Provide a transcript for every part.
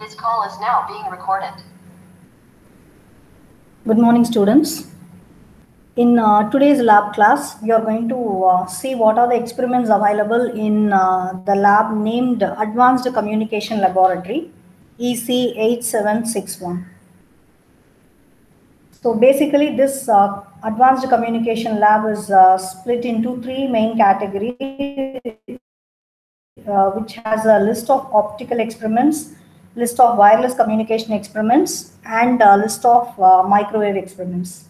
This call is now being recorded. Good morning, students. In today's lab class, we are going to see what are the experiments available in the lab named Advanced Communication Laboratory, EC8761. So basically, this Advanced Communication Lab is split into three main categories, which has a list of optical experiments, list of wireless communication experiments, and a list of microwave experiments.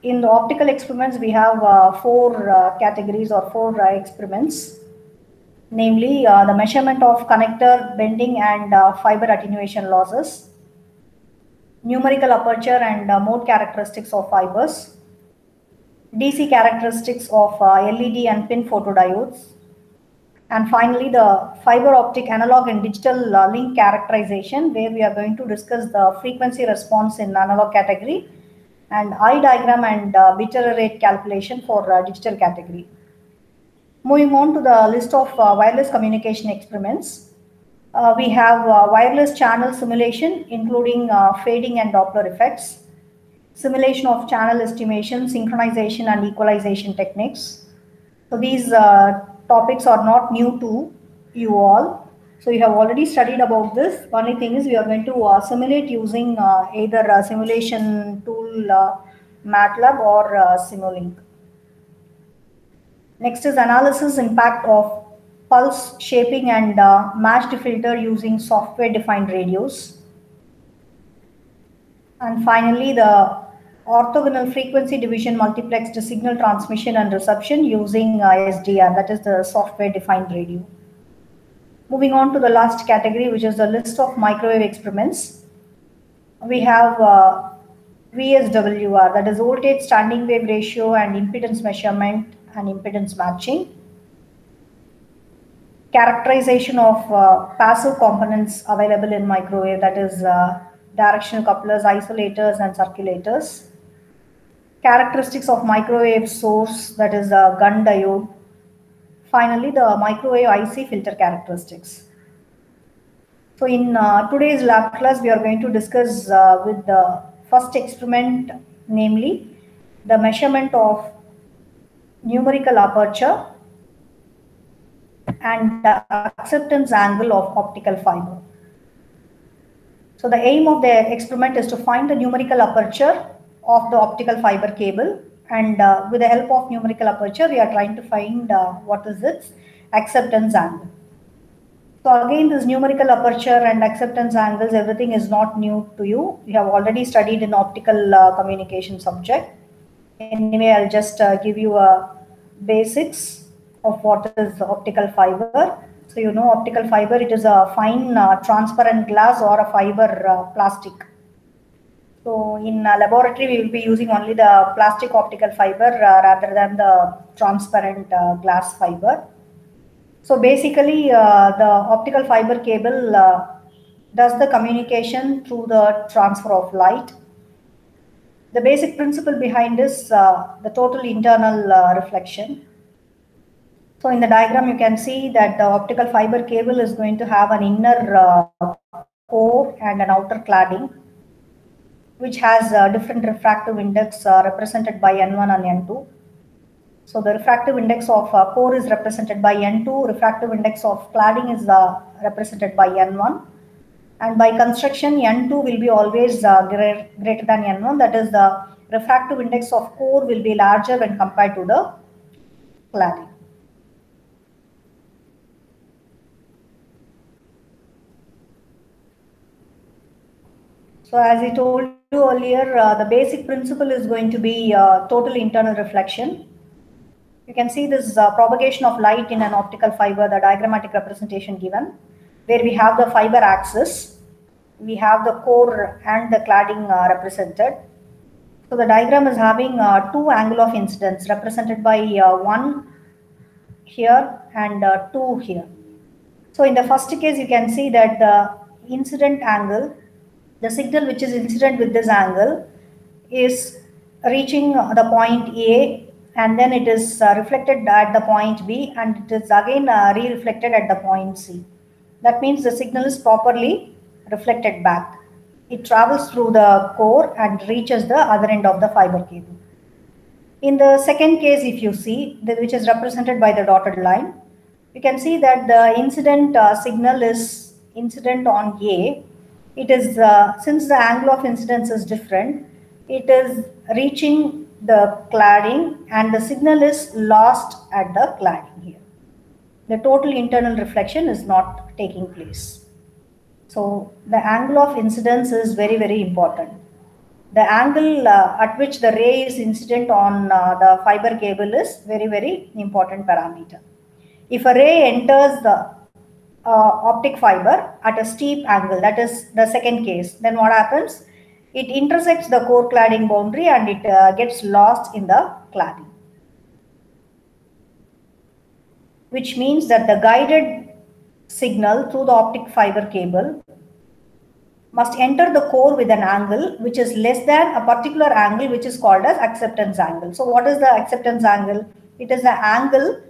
In the optical experiments, we have four categories or four experiments, namely the measurement of connector bending and fiber attenuation losses, numerical aperture and mode characteristics of fibers, DC characteristics of LED and PIN photodiodes, and finally the fiber optic analog and digital link characterization, where we are going to discuss the frequency response in analog category and eye diagram and bit error rate calculation for digital category. Moving on to the list of wireless communication experiments, we have wireless channel simulation, including fading and Doppler effects, simulation of channel estimation, synchronization and equalization techniques. So these topics are not new to you all. So you have already studied about this. Only thing is we are going to simulate using either a simulation tool MATLAB or Simulink. Next is analysis impact of pulse shaping and matched filter using software defined radios. And finally, the orthogonal frequency division multiplexed signal transmission and reception using SDR, that is the software defined radio. Moving on to the last category, which is the list of microwave experiments. We have VSWR, that is voltage standing wave ratio and impedance measurement and impedance matching. Characterization of passive components available in microwave, that is directional couplers, isolators and circulators. Characteristics of microwave source, that is the gun diode. Finally, the microwave IC filter characteristics. So in today's lab class, we are going to discuss with the first experiment, namely the measurement of numerical aperture and the acceptance angle of optical fiber. So the aim of the experiment is to find the numerical aperture of the optical fiber cable, and with the help of numerical aperture, we are trying to find what is its acceptance angle. So again, this numerical aperture and acceptance angles, everything is not new to you. You have already studied in optical communication subject. Anyway, I'll just give you a basics of what is optical fiber. So you know optical fiber, it is a fine transparent glass or a fiber plastic. So in laboratory, we will be using only the plastic optical fiber rather than the transparent glass fiber. So basically, the optical fiber cable does the communication through the transfer of light. The basic principle behind this, the total internal reflection. So in the diagram, you can see that the optical fiber cable is going to have an inner core and an outer cladding, which has different refractive index represented by N1 and N2. So the refractive index of core is represented by N2, refractive index of cladding is represented by N1. And by construction, N2 will be always greater than N1, that is the refractive index of core will be larger when compared to the cladding. So as I told you earlier, the basic principle is going to be total internal reflection. You can see this propagation of light in an optical fiber, the diagrammatic representation given, where we have the fiber axis, we have the core and the cladding represented. So the diagram is having two angle of incidence represented by 1 here and 2 here. So in the first case, you can see that the incident angle, the signal which is incident with this angle is reaching the point A, and then it is reflected at the point B, and it is again re-reflected at the point C. That means the signal is properly reflected back. It travels through the core and reaches the other end of the fiber cable. In the second case, if you see, which is represented by the dotted line, you can see that the incident signal is incident on A. It is, since the angle of incidence is different, it is reaching the cladding and the signal is lost at the cladding here. The total internal reflection is not taking place. So the angle of incidence is very, very important. The angle at which the ray is incident on the fiber cable is very, very important parameter. If a ray enters the optic fiber at a steep angle, that is the second case, then what happens? It intersects the core cladding boundary and it gets lost in the cladding. Which means that the guided signal through the optic fiber cable must enter the core with an angle which is less than a particular angle which is called as acceptance angle. So what is the acceptance angle? It is the angle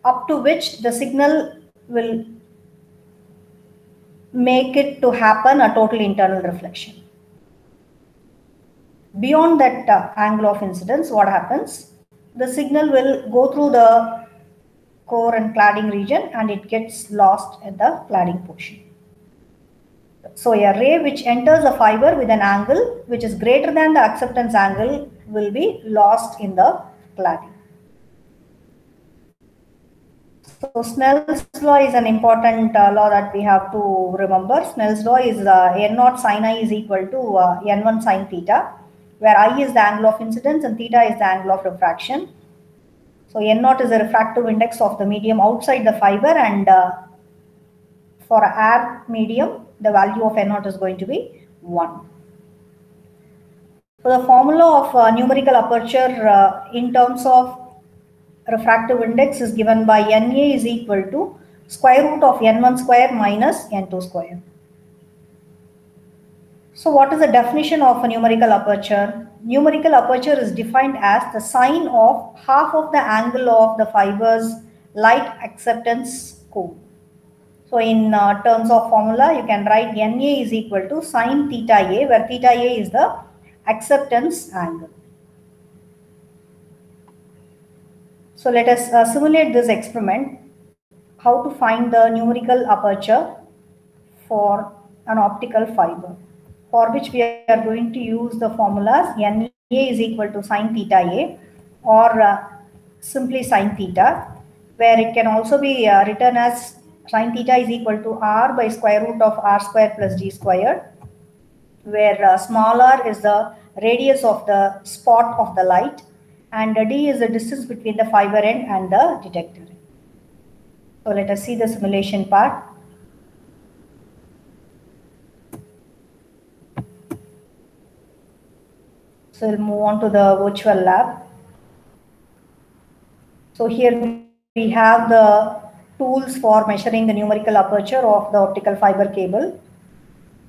up to which the signal will make it to happen a total internal reflection. Beyond that angle of incidence, what happens? The signal will go through the core and cladding region and it gets lost at the cladding portion. So a ray which enters a fiber with an angle which is greater than the acceptance angle will be lost in the cladding. So Snell's law is an important law that we have to remember. Snell's law is N0 sin I is equal to N1 sin theta, where I is the angle of incidence and theta is the angle of refraction. So N0 is the refractive index of the medium outside the fiber, and for air medium, the value of N0 is going to be 1. So the formula of numerical aperture in terms of refractive index is given by Na is equal to square root of N1 square minus N2 square. So what is the definition of a numerical aperture? Numerical aperture is defined as the sine of half of the angle of the fiber's light acceptance cone. So in terms of formula, you can write Na is equal to sine theta A, where theta A is the acceptance angle. So let us simulate this experiment, how to find the numerical aperture for an optical fiber, for which we are going to use the formulas Na is equal to sine theta A or simply sine theta, where it can also be written as sine theta is equal to r by square root of r square plus d squared, where small r is the radius of the spot of the light and d is the distance between the fiber end and the detector. So let us see the simulation part. So we'll move on to the virtual lab. So here we have the tools for measuring the numerical aperture of the optical fiber cable.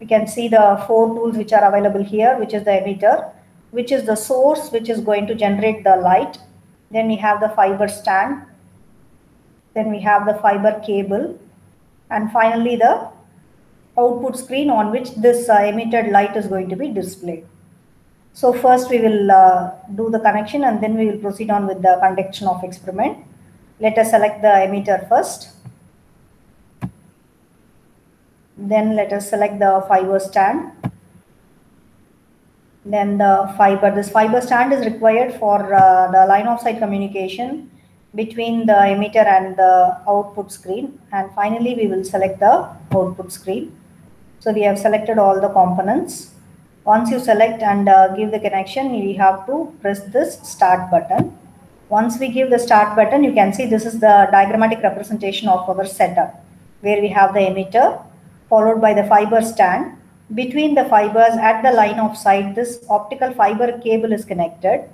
We can see the 4 tools which are available here, which is the emitter, which is the source which is going to generate the light. Then we have the fiber stand. Then we have the fiber cable. And finally the output screen on which this emitted light is going to be displayed. So first we will do the connection and then we will proceed on with the conduction of experiment. Let us select the emitter first. Then let us select the fiber stand. Then this fiber stand is required for the line of sight communication between the emitter and the output screen. And finally we will select the output screen. So we have selected all the components. Once you select and give the connection, we have to press this start button. Once we give the start button, you can see this is the diagrammatic representation of our setup, where we have the emitter followed by the fiber stand. Between the fibers at the line of sight, this optical fiber cable is connected,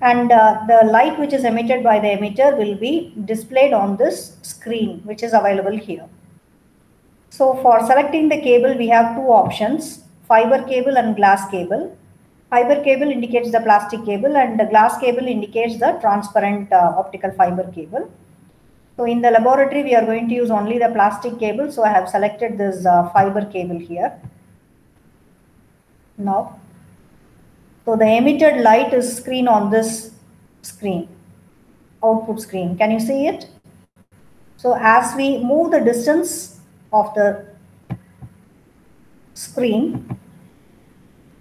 and the light which is emitted by the emitter will be displayed on this screen, which is available here. So for selecting the cable, we have 2 options, fiber cable and glass cable. Fiber cable indicates the plastic cable and the glass cable indicates the transparent optical fiber cable. So in the laboratory, we are going to use only the plastic cable. So I have selected this fiber cable here. Now, so the emitted light is screen on this screen, output screen. Can you see it? So as we move the distance of the screen,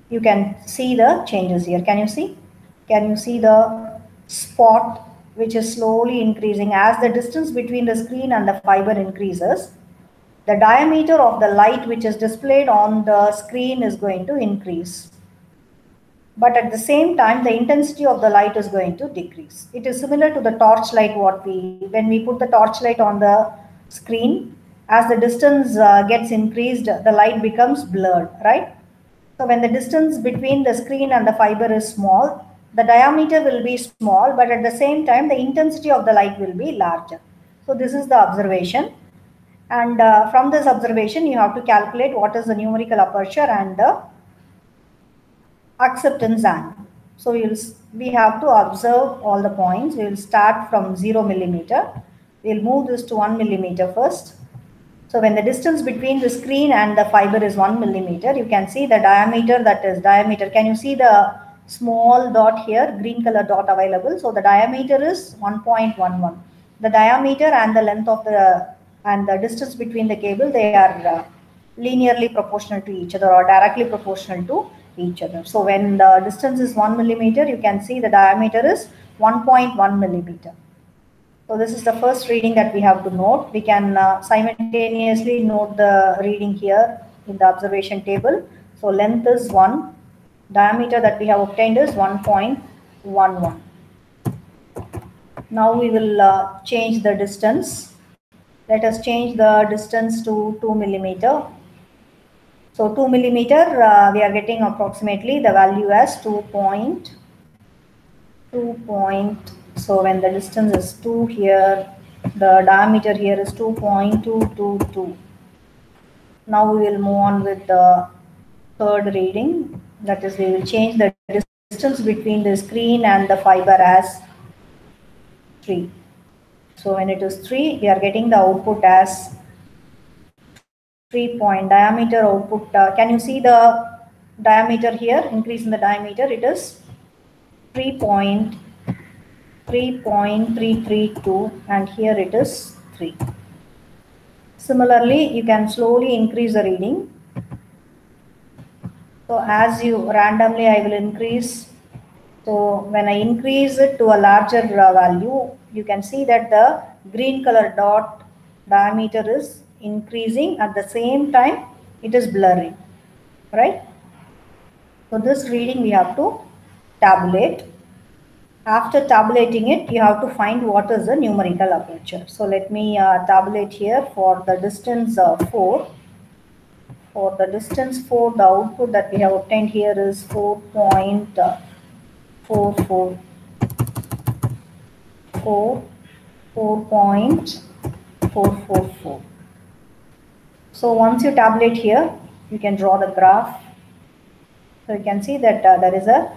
you can see the changes here. Can you see? Can you see the spot which is slowly increasing as the distance between the screen and the fiber increases? The diameter of the light which is displayed on the screen is going to increase. But at the same time, the intensity of the light is going to decrease. It is similar to the torchlight when we put the torchlight on the screen, as the distance gets increased, the light becomes blurred, right? So when the distance between the screen and the fiber is small, the diameter will be small, but at the same time, the intensity of the light will be larger. So this is the observation. And from this observation, you have to calculate what is the numerical aperture and the acceptance angle. So we have to observe all the points. We will start from 0 millimeter. We will move this to 1 millimeter first. So when the distance between the screen and the fiber is 1 millimeter, you can see the diameter, that is diameter. Can you see the small dot here, green color dot available? So the diameter is 1.11. The diameter and the length of the distance between the cable, they are linearly proportional to each other or directly proportional to each other. So when the distance is 1 millimeter, you can see the diameter is 1.1 millimeter. So this is the first reading that we have to note. We can simultaneously note the reading here in the observation table. So length is 1, diameter that we have obtained is 1.11. Now we will change the distance. Let us change the distance to 2 millimeter. So 2 millimeter, we are getting approximately the value as 2.2. So when the distance is 2 here, the diameter here is 2.222. Now we will move on with the third reading. That is, we will change the distance between the screen and the fiber as 3. So when it is 3, we are getting the output as 3 point diameter output. Can you see the diameter here? Increase in the diameter. It is 3.332, and here it is 3. Similarly, you can slowly increase the reading. So as you randomly, I will increase. So when I increase it to a larger value, you can see that the green color dot diameter is increasing. At the same time, it is blurring, right? So this reading we have to tabulate. After tabulating it, you have to find what is the numerical aperture. So let me tabulate here for the distance 4. For the distance 4, the output that we have obtained here is 4.444. So once you tabulate here, you can draw the graph. So you can see that there is a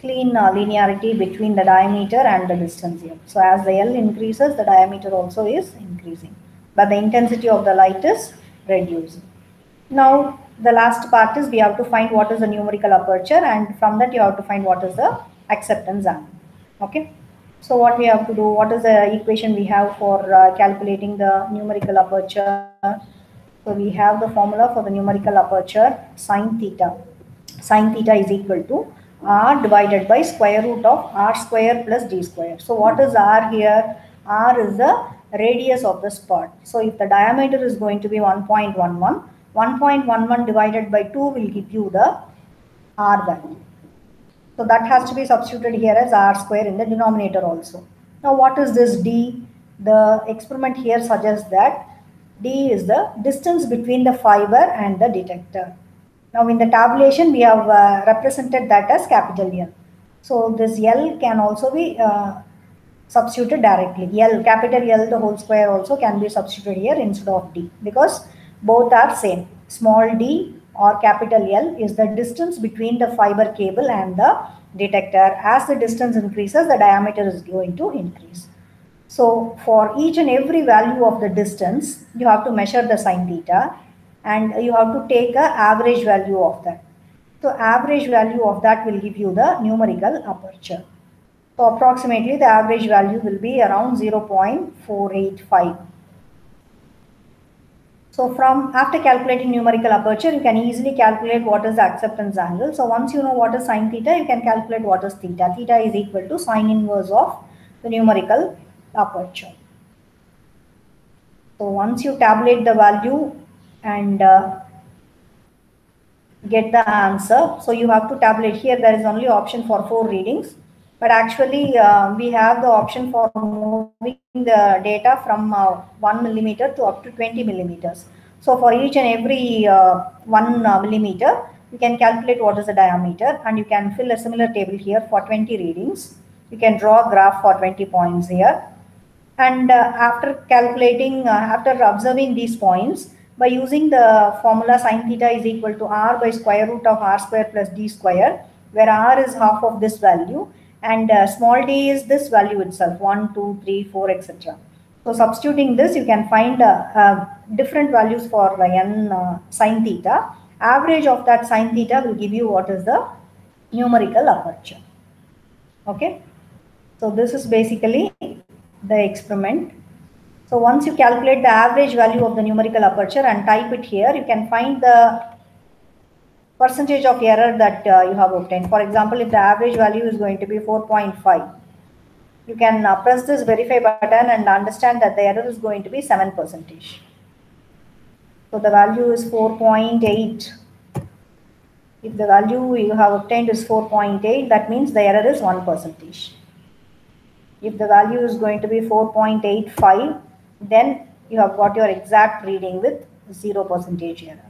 clean linearity between the diameter and the distance here. So as the L increases, the diameter also is increasing, but the intensity of the light is reducing. Now the last part is we have to find what is the numerical aperture, and from that you have to find what is the acceptance angle. Okay. So what we have to do, what is the equation we have for calculating the numerical aperture? So we have the formula for the numerical aperture, sine theta. Sine theta is equal to r divided by square root of r square plus d square. So what is r here? R is the radius of the spot. So if the diameter is going to be 1.11, 1.11 divided by 2 will give you the r value. So that has to be substituted here as r square in the denominator also. Now what is this d? The experiment here suggests that d is the distance between the fiber and the detector. Now in the tabulation, we have represented that as capital L. So this L can also be substituted directly. L, capital L the whole square also can be substituted here instead of D, because both are same. Small d or capital L is the distance between the fiber cable and the detector. As the distance increases, the diameter is going to increase. So for each and every value of the distance, you have to measure the sine theta and you have to take a average value of that. So average value of that will give you the numerical aperture. So approximately the average value will be around 0.485. So from after calculating numerical aperture, you can easily calculate what is the acceptance angle. So once you know what is sine theta, you can calculate what is theta. Theta is equal to sine inverse of the numerical aperture. So once you tabulate the value and get the answer, so you have to tabulate here. There is only option for 4 readings, but actually we have the option for moving the data from 1 millimeter to up to 20 millimeters. So for each and every 1 millimeter, you can calculate what is the diameter, and you can fill a similar table here for 20 readings. You can draw a graph for 20 points here. And after calculating, after observing these points, by using the formula sine theta is equal to r by square root of r square plus d square, where r is half of this value and small d is this value itself, 1, 2, 3, 4, etc. So substituting this, you can find different values for n sine theta. Average of that sine theta will give you what is the numerical aperture. Okay, so this is basically the experiment. So once you calculate the average value of the numerical aperture and type it here, you can find the percentage of error that you have obtained. For example, if the average value is going to be 4.5, you can press this verify button and understand that the error is going to be 7%. So the value is 4.8. If the value you have obtained is 4.8, that means the error is 1%. If the value is going to be 4.85, then you have got your exact reading with 0% error.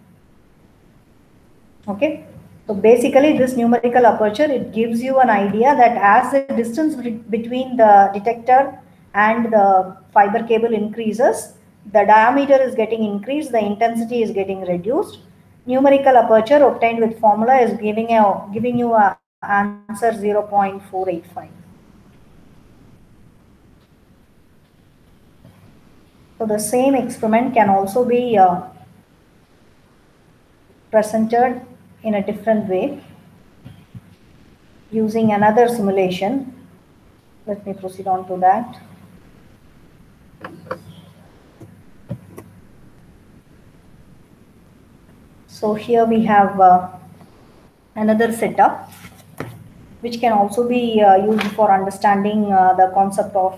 Okay, so basically this numerical aperture, it gives you an idea that as the distance between the detector and the fiber cable increases, the diameter is getting increased, the intensity is getting reduced. Numerical aperture obtained with formula is giving you an answer 0.485. So the same experiment can also be presented in a different way using another simulation. Let me proceed on to that. So here we have another setup which can also be used for understanding the concept of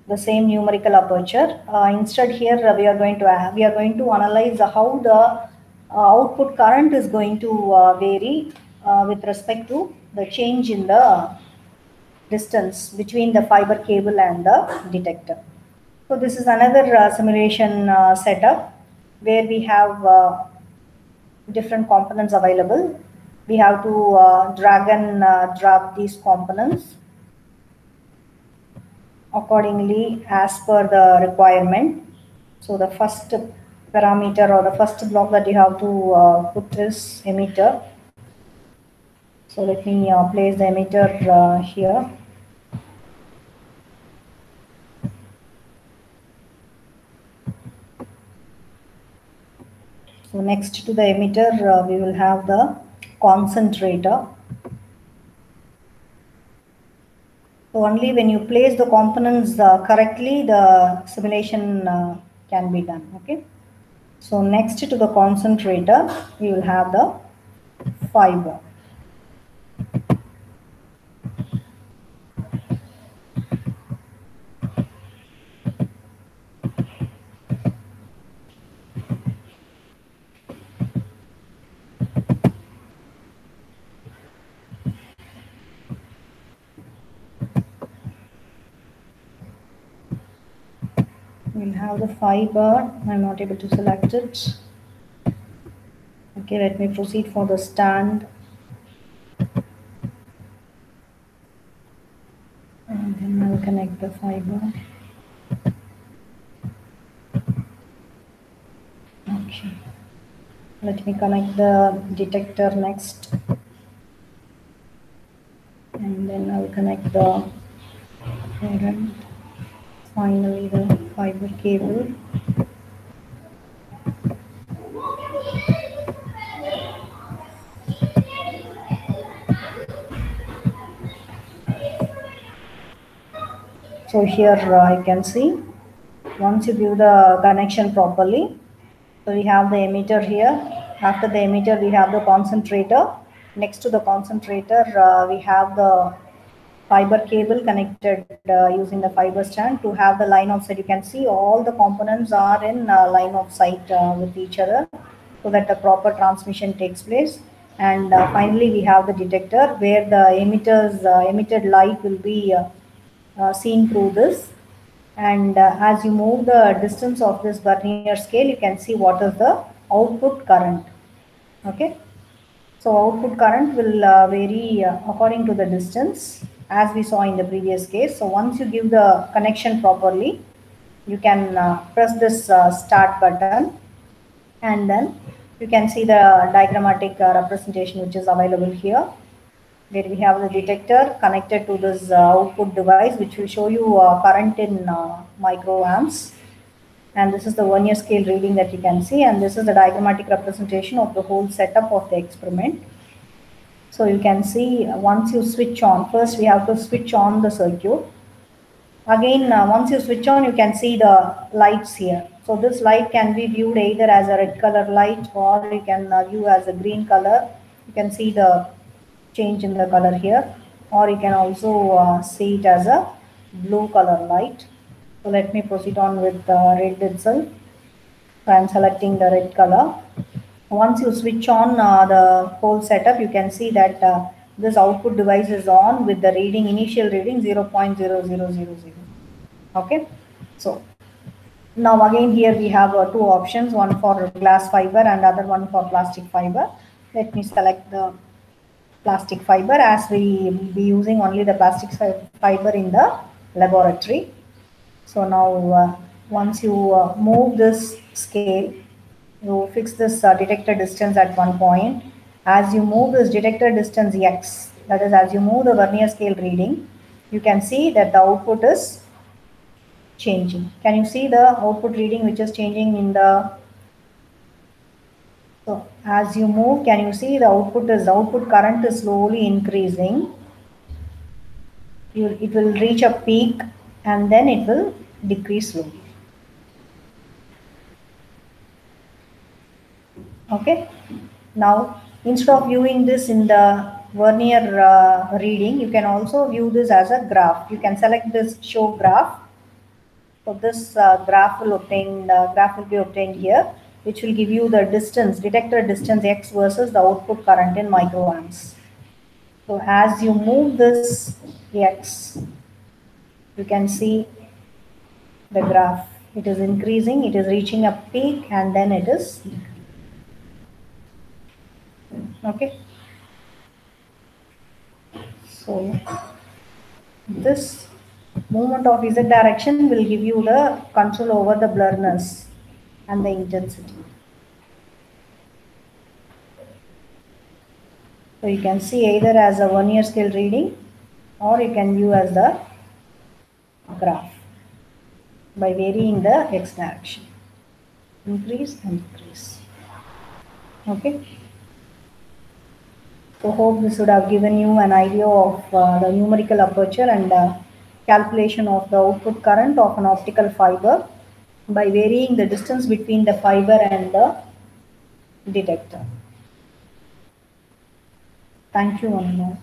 the same numerical aperture. Instead here we are going to analyze how the output current is going to vary with respect to the change in the distance between the fiber cable and the detector. So this is another simulation setup where we have different components available. We have to drag and drop these components accordingly as per the requirement. So the first parameter or the first block that you have to put is emitter. So let me place the emitter here. So next to the emitter, we will have the concentrator. So only when you place the components correctly, the simulation can be done. Okay. So next to the concentrator, we will have the fiber. We'll have the fiber. I'm not able to select it. Okay, let me proceed for the stand. And then I'll connect the fiber. Okay. Let me connect the detector next. And then I'll connect the And then finally the fiber cable. So here you can see, once you give the connection properly, so we have the emitter here. After the emitter, we have the concentrator. Next to the concentrator, we have the fiber cable connected using the fiber stand to have the line of sight. You can see all the components are in line of sight with each other so that the proper transmission takes place. And finally, we have the detector where the emitted light will be seen through this. And as you move the distance of this Vernier scale, you can see what is the output current. Okay. So output current will vary according to the distance as we saw in the previous case. So once you give the connection properly, you can press this start button, and then you can see the diagrammatic representation which is available here, where we have the detector connected to this output device which will show you current in microamps. And this is the Vernier scale reading that you can see, and this is the diagrammatic representation of the whole setup of the experiment. So you can see once you switch on, first we have to switch on the circuit. Again, once you switch on, you can see the lights here. So this light can be viewed either as a red color light, or you can view as a green color. You can see the change in the color here, or you can also see it as a blue color light. So let me proceed on with red itself. So I am selecting the red color. Once you switch on the whole setup, you can see that this output device is on with the reading, initial reading 0.0000. Okay, so now again here we have two options, one for glass fiber and other one for plastic fiber. Let me select the plastic fiber, as we will be using only the plastic fiber in the laboratory. So now once you move this scale, you fix this detector distance at one point. As you move this detector distance x, that is, as you move the Vernier scale reading, you can see that the output is changing. Can you see the output reading which is changing in the... So as you move, can you see the output current is slowly increasing. It will reach a peak and then it will decrease slowly. Okay, now instead of viewing this in the Vernier reading, you can also view this as a graph. You can select this show graph. So this graph will be obtained here, which will give you the distance, detector distance x versus the output current in microamps. So as you move this x, you can see the graph. It is increasing, it is reaching a peak, and then it is... Okay, so this movement of z direction will give you the control over the blurriness and the intensity. So you can see either as a Vernier scale reading, or you can view as the graph by varying the x direction, increase and decrease. Okay. So hope this would have given you an idea of the numerical aperture and calculation of the output current of an optical fiber by varying the distance between the fiber and the detector. Thank you, Anna.